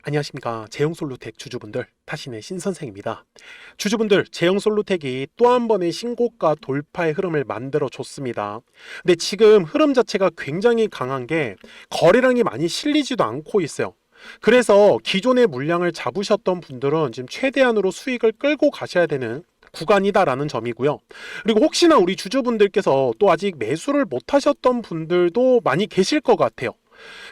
안녕하십니까. 제형솔루텍 주주분들, 타신의 신선생입니다. 주주분들, 제형솔루텍이 또 한 번의 신고가 돌파의 흐름을 만들어 줬습니다. 근데 지금 흐름 자체가 굉장히 강한 게 거래량이 많이 실리지도 않고 있어요. 그래서 기존의 물량을 잡으셨던 분들은 지금 최대한으로 수익을 끌고 가셔야 되는 구간이다라는 점이고요. 그리고 혹시나 우리 주주분들께서 또 아직 매수를 못 하셨던 분들도 많이 계실 것 같아요.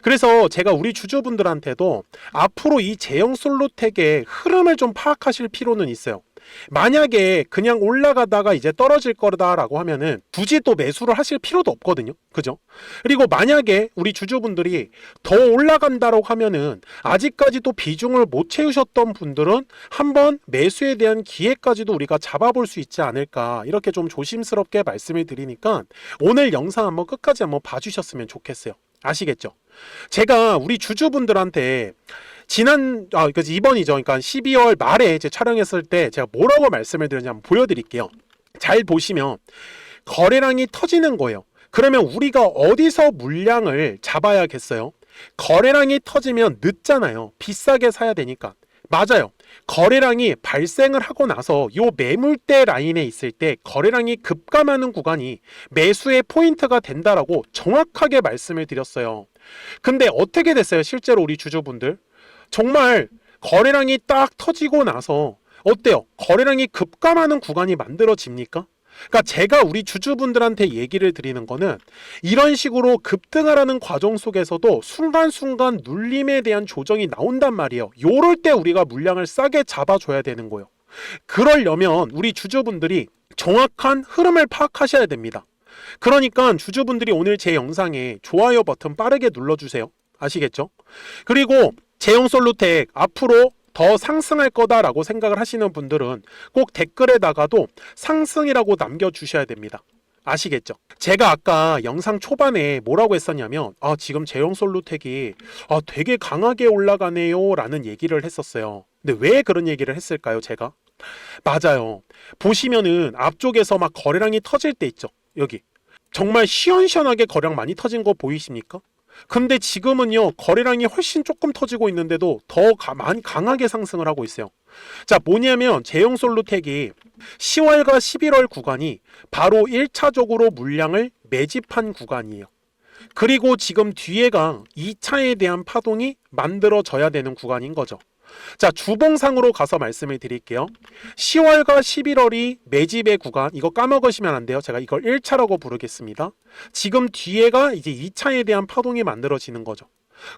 그래서 제가 우리 주주분들한테도 앞으로 이 제형 솔루텍의 흐름을 좀 파악하실 필요는 있어요. 만약에 그냥 올라가다가 이제 떨어질 거다라고 하면은 굳이 또 매수를 하실 필요도 없거든요. 그죠? 그리고 만약에 우리 주주분들이 더 올라간다고 하면은 아직까지도 비중을 못 채우셨던 분들은 한번 매수에 대한 기회까지도 우리가 잡아볼 수 있지 않을까, 이렇게 좀 조심스럽게 말씀을 드리니까 오늘 영상 한번 끝까지 한번 봐주셨으면 좋겠어요. 아시겠죠? 제가 우리 주주분들한테 이번이죠. 그러니까 12월 말에 제 촬영했을 때 제가 뭐라고 말씀을 드렸는지 한번 보여드릴게요. 잘 보시면 거래량이 터지는 거예요. 그러면 우리가 어디서 물량을 잡아야겠어요? 거래량이 터지면 늦잖아요. 비싸게 사야 되니까. 맞아요. 거래량이 발생을 하고 나서 요 매물대 라인에 있을 때 거래량이 급감하는 구간이 매수의 포인트가 된다라고 정확하게 말씀을 드렸어요. 근데 어떻게 됐어요? 실제로 우리 주주분들 정말 거래량이 딱 터지고 나서 어때요? 거래량이 급감하는 구간이 만들어집니까? 그러니까 제가 우리 주주분들한테 얘기를 드리는 거는 이런 식으로 급등하라는 과정 속에서도 순간순간 눌림에 대한 조정이 나온단 말이에요. 요럴 때 우리가 물량을 싸게 잡아줘야 되는 거예요. 그러려면 우리 주주분들이 정확한 흐름을 파악하셔야 됩니다. 그러니까 주주분들이 오늘 제 영상에 좋아요 버튼 빠르게 눌러주세요. 아시겠죠? 그리고 제형솔루텍 앞으로 더 상승할 거다라고 생각을 하시는 분들은 꼭 댓글에다가도 상승이라고 남겨주셔야 됩니다. 아시겠죠? 제가 아까 영상 초반에 뭐라고 했었냐면 지금 제형솔루텍이 되게 강하게 올라가네요 라는 얘기를 했었어요. 근데 왜 그런 얘기를 했을까요? 제가? 맞아요. 보시면은 앞쪽에서 막 거래량이 터질 때 있죠. 여기 정말 시원시원하게 거래량 많이 터진 거 보이십니까? 근데 지금은요, 거래량이 훨씬 조금 터지고 있는데도 더 많이 강하게 상승을 하고 있어요. 자, 뭐냐면 제형솔루텍이 10월과 11월 구간이 바로 1차적으로 물량을 매집한 구간이에요. 그리고 지금 뒤에가 2차에 대한 파동이 만들어져야 되는 구간인 거죠. 자, 주봉상으로 가서 말씀을 드릴게요. 10월과 11월이 매집의 구간, 이거 까먹으시면 안 돼요. 제가 이걸 1차라고 부르겠습니다. 지금 뒤에가 이제 2차에 대한 파동이 만들어지는 거죠.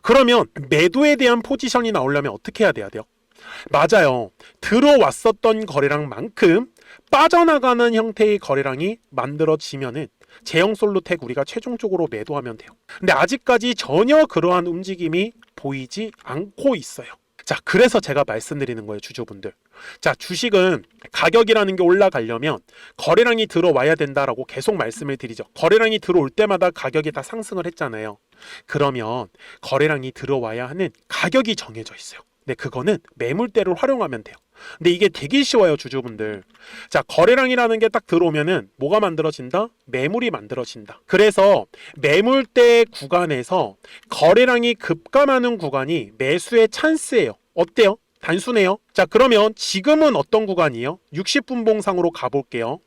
그러면 매도에 대한 포지션이 나오려면 어떻게 해야 돼요? 맞아요. 들어왔었던 거래량만큼 빠져나가는 형태의 거래량이 만들어지면은 제형솔루텍 우리가 최종적으로 매도하면 돼요. 근데 아직까지 전혀 그러한 움직임이 보이지 않고 있어요. 자, 그래서 제가 말씀드리는 거예요, 주주분들. 자, 주식은 가격이라는 게 올라가려면 거래량이 들어와야 된다라고 계속 말씀을 드리죠. 거래량이 들어올 때마다 가격이 다 상승을 했잖아요. 그러면 거래량이 들어와야 하는 가격이 정해져 있어요. 근데 그거는 매물대를 활용하면 돼요. 근데 이게 되게 쉬워요, 주주분들. 자, 거래량이라는 게 딱 들어오면은 뭐가 만들어진다? 매물이 만들어진다. 그래서 매물대 구간에서 거래량이 급감하는 구간이 매수의 찬스예요. 어때요? 단순해요. 자, 그러면 지금은 어떤 구간이에요? 60분봉상으로 가볼게요.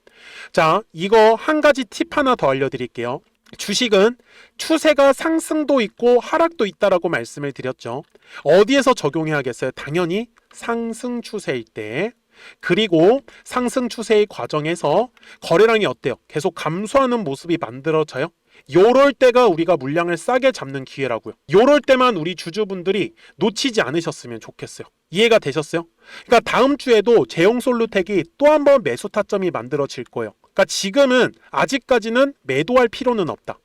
자, 이거 한 가지 팁 하나 더 알려드릴게요. 주식은 추세가 상승도 있고 하락도 있다라고 말씀을 드렸죠. 어디에서 적용해야겠어요? 당연히 상승 추세일 때. 그리고 상승 추세의 과정에서 거래량이 어때요? 계속 감소하는 모습이 만들어져요. 요럴 때가 우리가 물량을 싸게 잡는 기회라고요. 요럴 때만 우리 주주분들이 놓치지 않으셨으면 좋겠어요. 이해가 되셨어요? 그러니까 다음 주에도 제형솔루텍이 또 한 번 매수 타점이 만들어질 거예요. 그러니까 지금은 아직까지는 매도할 필요는 없다.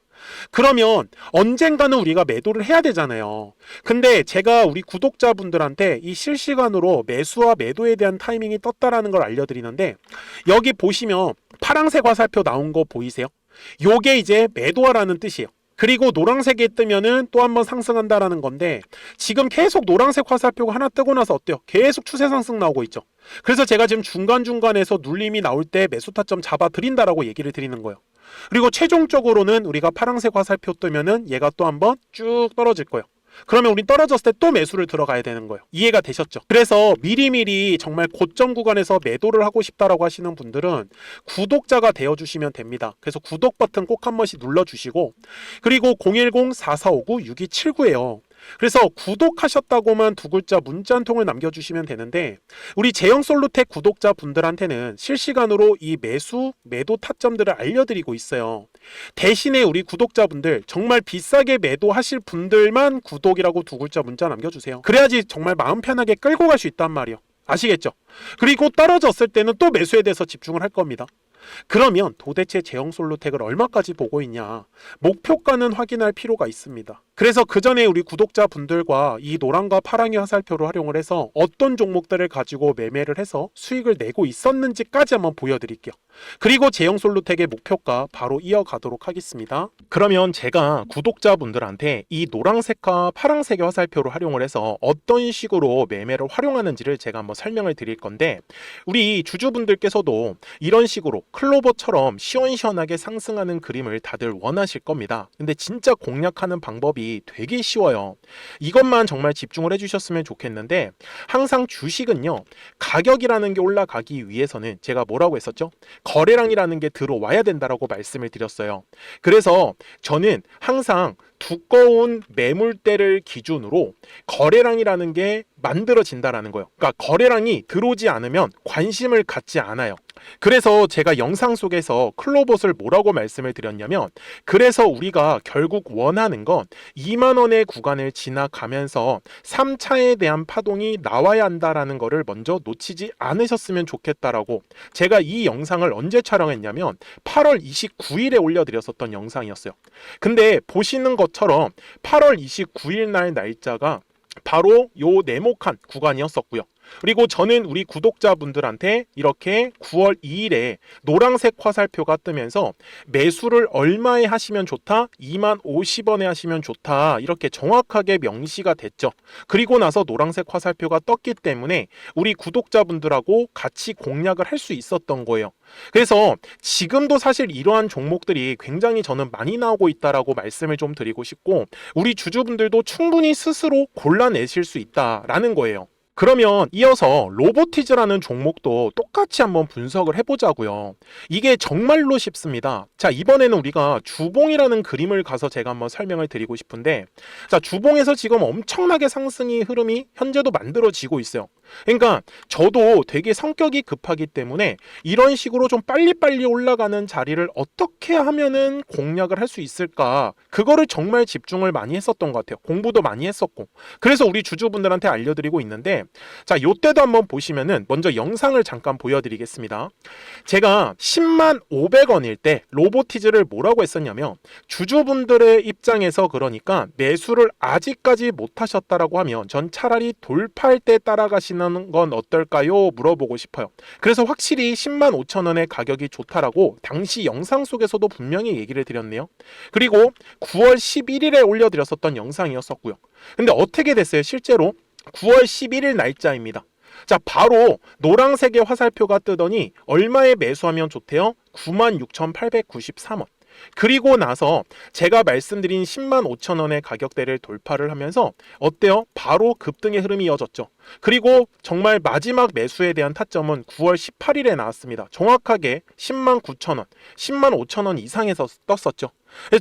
그러면 언젠가는 우리가 매도를 해야 되잖아요. 근데 제가 우리 구독자분들한테 이 실시간으로 매수와 매도에 대한 타이밍이 떴다라는 걸 알려드리는데, 여기 보시면 파란색 화살표 나온 거 보이세요? 요게 이제 매도하라는 뜻이에요. 그리고 노란색이 뜨면은 또 한 번 상승한다라는 건데, 지금 계속 노란색 화살표가 하나 뜨고 나서 어때요? 계속 추세 상승 나오고 있죠. 그래서 제가 지금 중간중간에서 눌림이 나올 때 매수 타점 잡아 드린다라고 얘기를 드리는 거예요. 그리고 최종적으로는 우리가 파란색 화살표 뜨면은 얘가 또 한 번 쭉 떨어질 거예요. 그러면 우린 떨어졌을 때 또 매수를 들어가야 되는 거예요. 이해가 되셨죠? 그래서 미리미리 정말 고점 구간에서 매도를 하고 싶다라고 하시는 분들은 구독자가 되어주시면 됩니다. 그래서 구독 버튼 꼭 한 번씩 눌러주시고, 그리고 010-4459-6279예요. 그래서 구독하셨다고만 두 글자 문자 한 통을 남겨주시면 되는데, 우리 제형솔루텍 구독자분들한테는 실시간으로 이 매수, 매도 타점들을 알려드리고 있어요. 대신에 우리 구독자분들 정말 비싸게 매도하실 분들만 구독이라고 두 글자 문자 남겨주세요. 그래야지 정말 마음 편하게 끌고 갈 수 있단 말이에요. 아시겠죠? 그리고 떨어졌을 때는 또 매수에 대해서 집중을 할 겁니다. 그러면 도대체 제형솔루텍을 얼마까지 보고 있냐, 목표가는 확인할 필요가 있습니다. 그래서 그 전에 우리 구독자분들과 이 노랑과 파랑의 화살표를 활용을 해서 어떤 종목들을 가지고 매매를 해서 수익을 내고 있었는지까지 한번 보여드릴게요. 그리고 제형솔루텍의 목표가 바로 이어가도록 하겠습니다. 그러면 제가 구독자분들한테 이 노란색과 파란색의 화살표를 활용을 해서 어떤 식으로 매매를 활용하는지를 제가 한번 설명을 드릴 건데, 우리 주주분들께서도 이런 식으로 클로버처럼 시원시원하게 상승하는 그림을 다들 원하실 겁니다. 근데 진짜 공략하는 방법이 되게 쉬워요. 이것만 정말 집중을 해주셨으면 좋겠는데, 항상 주식은요, 가격이라는 게 올라가기 위해서는 제가 뭐라고 했었죠? 거래량이라는 게 들어와야 된다라고 말씀을 드렸어요. 그래서 저는 항상 두꺼운 매물대를 기준으로 거래량이라는 게 만들어진다라는 거예요. 그러니까 거래량이 들어오지 않으면 관심을 갖지 않아요. 그래서 제가 영상 속에서 클로봇을 뭐라고 말씀을 드렸냐면, 그래서 우리가 결국 원하는 건 2만 원의 구간을 지나가면서 3차에 대한 파동이 나와야 한다라는 거를 먼저 놓치지 않으셨으면 좋겠다라고, 제가 이 영상을 언제 촬영했냐면 8월 29일에 올려드렸었던 영상이었어요. 근데 보시는 것처럼 8월 29일 날 날짜가 바로 요 네모칸 구간이었었고요. 그리고 저는 우리 구독자분들한테 이렇게 9월 2일에 노란색 화살표가 뜨면서 매수를 얼마에 하시면 좋다? 2만 50원에 하시면 좋다. 이렇게 정확하게 명시가 됐죠. 그리고 나서 노란색 화살표가 떴기 때문에 우리 구독자분들하고 같이 공략을 할 수 있었던 거예요. 그래서 지금도 사실 이러한 종목들이 굉장히 저는 많이 나오고 있다라고 말씀을 좀 드리고 싶고, 우리 주주분들도 충분히 스스로 골라내실 수 있다라는 거예요. 그러면 이어서 로보티즈라는 종목도 똑같이 한번 분석을 해보자고요. 이게 정말로 쉽습니다. 자, 이번에는 우리가 주봉이라는 그림을 가서 제가 한번 설명을 드리고 싶은데, 자, 주봉에서 지금 엄청나게 상승이 흐름이 현재도 만들어지고 있어요. 그러니까 저도 되게 성격이 급하기 때문에 이런 식으로 좀 빨리빨리 올라가는 자리를 어떻게 하면은 공략을 할 수 있을까, 그거를 정말 집중을 많이 했었던 것 같아요. 공부도 많이 했었고. 그래서 우리 주주분들한테 알려드리고 있는데, 자, 요때도 한번 보시면은 먼저 영상을 잠깐 보여드리겠습니다. 제가 10만 500원일 때 로보티즈를 뭐라고 했었냐면, 주주분들의 입장에서 그러니까 매수를 아직까지 못 하셨다라고 하면 전 차라리 돌파할 때 따라가시는 건 어떨까요? 물어보고 싶어요. 그래서 확실히 10만 5천 원의 가격이 좋다라고 당시 영상 속에서도 분명히 얘기를 드렸네요. 그리고 9월 11일에 올려드렸었던 영상이었었고요. 근데 어떻게 됐어요? 실제로 9월 11일 날짜입니다. 자, 바로 노란색의 화살표가 뜨더니 얼마에 매수하면 좋대요? 96,893원. 그리고 나서 제가 말씀드린 10만 5천 원의 가격대를 돌파를 하면서 어때요? 바로 급등의 흐름이 이어졌죠. 그리고 정말 마지막 매수에 대한 타점은 9월 18일에 나왔습니다. 정확하게 10만 9천 원, 10만 5천 원 이상에서 떴었죠.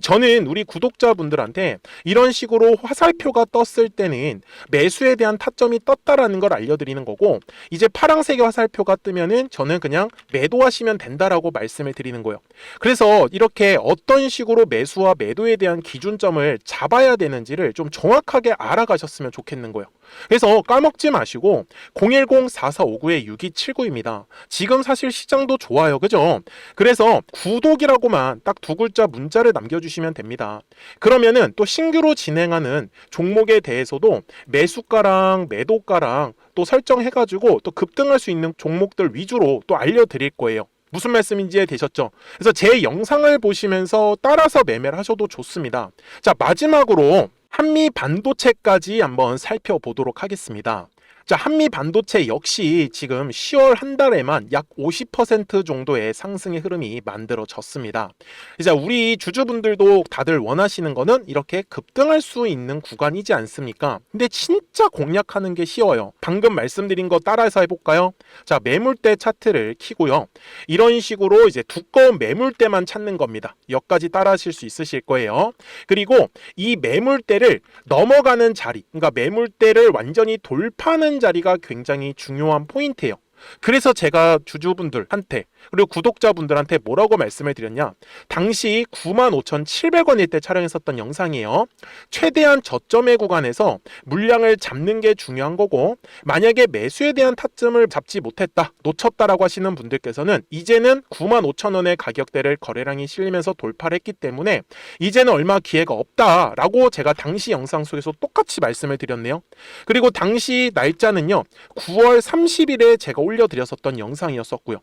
저는 우리 구독자분들한테 이런 식으로 화살표가 떴을 때는 매수에 대한 타점이 떴다라는 걸 알려드리는 거고, 이제 파란색의 화살표가 뜨면은 저는 그냥 매도하시면 된다라고 말씀을 드리는 거예요. 그래서 이렇게 어떤 식으로 매수와 매도에 대한 기준점을 잡아야 되는지를 좀 정확하게 알아가셨으면 좋겠는 거예요. 그래서 까먹지 마시고 010-4459-6279입니다. 지금 사실 시장도 좋아요, 그죠? 그래서 구독이라고만 딱 두 글자 문자를 남겨주시면 됩니다. 그러면은 또 신규로 진행하는 종목에 대해서도 매수가랑 매도가랑 또 설정해가지고 또 급등할 수 있는 종목들 위주로 또 알려드릴 거예요. 무슨 말씀인지 되셨죠? 그래서 제 영상을 보시면서 따라서 매매를 하셔도 좋습니다. 자, 마지막으로 한미 반도체까지 한번 살펴보도록 하겠습니다. 자, 한미 반도체 역시 지금 10월 한 달에만 약 50% 정도의 상승의 흐름이 만들어졌습니다. 이제 우리 주주분들도 다들 원하시는 거는 이렇게 급등할 수 있는 구간이지 않습니까? 근데 진짜 공략하는 게 쉬워요. 방금 말씀드린 거 따라서 해볼까요? 자, 매물대 차트를 켜고요. 이런 식으로 이제 두꺼운 매물대만 찾는 겁니다. 여기까지 따라 하실 수 있으실 거예요. 그리고 이 매물대를 넘어가는 자리, 그러니까 매물대를 완전히 돌파하는 자리가 굉장히 중요한 포인트예요. 그래서 제가 주주분들한테 그리고 구독자분들한테 뭐라고 말씀을 드렸냐, 당시 95,700원일 때 촬영했었던 영상이에요. 최대한 저점의 구간에서 물량을 잡는 게 중요한 거고, 만약에 매수에 대한 타점을 잡지 못했다, 놓쳤다라고 하시는 분들께서는 이제는 95,000원의 가격대를 거래량이 실리면서 돌파를 했기 때문에 이제는 얼마 기회가 없다라고 제가 당시 영상 속에서 똑같이 말씀을 드렸네요. 그리고 당시 날짜는요, 9월 30일에 제가 올려드렸었던 영상이었었고요.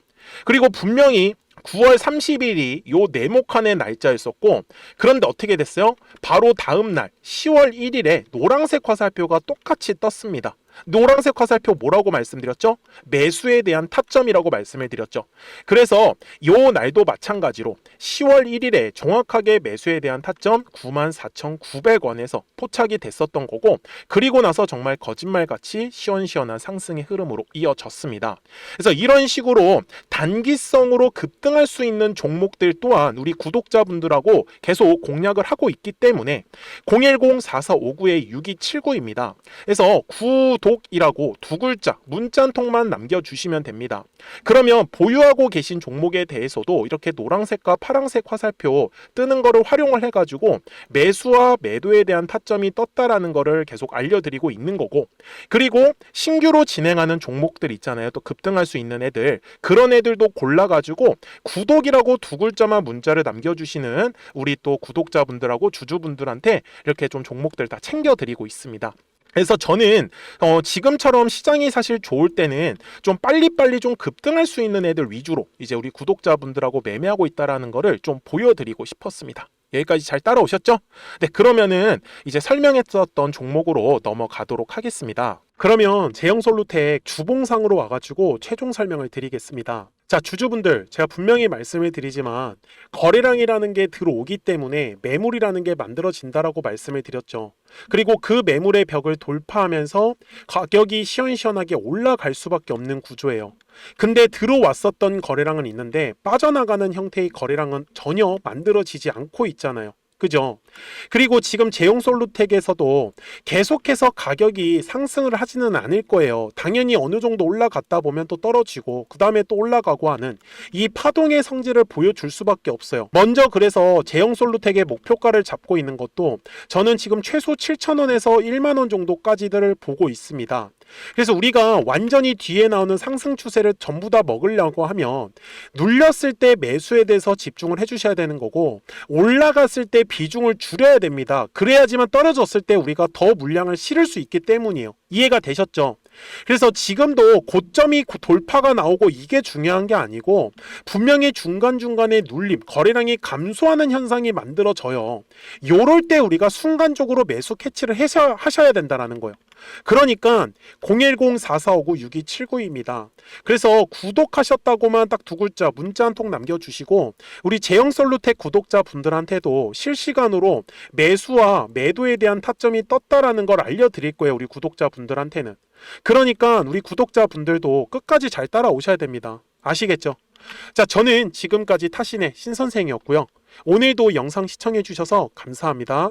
그리고 분명히 9월 30일이 요 네모칸의 날짜였었고, 그런데 어떻게 됐어요? 바로 다음 날 10월 1일에 노란색 화살표가 똑같이 떴습니다. 노란색 화살표 뭐라고 말씀드렸죠? 매수에 대한 타점이라고 말씀을 드렸죠. 그래서 요 날도 마찬가지로 10월 1일에 정확하게 매수에 대한 타점 94,900원에서 포착이 됐었던 거고, 그리고 나서 정말 거짓말같이 시원시원한 상승의 흐름으로 이어졌습니다. 그래서 이런 식으로 단기성으로 급등할 수 있는 종목들 또한 우리 구독자분들하고 계속 공략을 하고 있기 때문에 010-4459-6279입니다. 그래서 구독이라고 두 글자 문자 한 통만 남겨주시면 됩니다. 그러면 보유하고 계신 종목에 대해서도 이렇게 노란색과 파란색 화살표 뜨는 거를 활용을 해가지고 매수와 매도에 대한 타점이 떴다라는 거를 계속 알려드리고 있는 거고, 그리고 신규로 진행하는 종목들 있잖아요. 또 급등할 수 있는 애들, 그런 애들도 골라가지고 구독이라고 두 글자만 문자를 남겨주시는 우리 또 구독자분들하고 주주분들한테 이렇게 좀 종목들 다 챙겨드리고 있습니다. 그래서 저는 지금처럼 시장이 사실 좋을 때는 좀 빨리빨리 좀 급등할 수 있는 애들 위주로 이제 우리 구독자분들하고 매매하고 있다라는 거를 좀 보여드리고 싶었습니다. 여기까지 잘 따라오셨죠? 네, 그러면은 이제 설명했었던 종목으로 넘어가도록 하겠습니다. 그러면 제형솔루텍 주봉상으로 와가지고 최종 설명을 드리겠습니다. 자, 주주분들, 제가 분명히 말씀을 드리지만 거래량이라는 게 들어오기 때문에 매물이라는 게 만들어진다라고 말씀을 드렸죠. 그리고 그 매물의 벽을 돌파하면서 가격이 시원시원하게 올라갈 수밖에 없는 구조예요. 근데 들어왔었던 거래량은 있는데 빠져나가는 형태의 거래량은 전혀 만들어지지 않고 있잖아요. 그죠? 그리고 지금 제형솔루텍에서도 계속해서 가격이 상승을 하지는 않을 거예요. 당연히 어느 정도 올라갔다 보면 또 떨어지고 그 다음에 또 올라가고 하는 이 파동의 성질을 보여줄 수밖에 없어요. 먼저 그래서 제형솔루텍의 목표가를 잡고 있는 것도 저는 지금 최소 7,000원에서 10,000원 정도까지를 보고 있습니다. 그래서 우리가 완전히 뒤에 나오는 상승 추세를 전부 다 먹으려고 하면 눌렸을 때 매수에 대해서 집중을 해주셔야 되는 거고, 올라갔을 때 비중을 줄여야 됩니다. 그래야지만 떨어졌을 때 우리가 더 물량을 실을 수 있기 때문이에요. 이해가 되셨죠? 그래서 지금도 고점이 돌파가 나오고 이게 중요한 게 아니고 분명히 중간중간에 눌림, 거래량이 감소하는 현상이 만들어져요. 요럴 때 우리가 순간적으로 매수 캐치를 하셔야 된다는 거예요. 그러니까 010-4459-6279입니다. 그래서 구독하셨다고만 딱 두 글자 문자 한 통 남겨주시고 우리 제형솔루텍 구독자분들한테도 실시간으로 매수와 매도에 대한 타점이 떴다라는 걸 알려드릴 거예요. 우리 구독자분들한테는. 그러니까 우리 구독자분들도 끝까지 잘 따라오셔야 됩니다. 아시겠죠? 자, 저는 지금까지 타신의 신선생이었고요. 오늘도 영상 시청해 주셔서 감사합니다.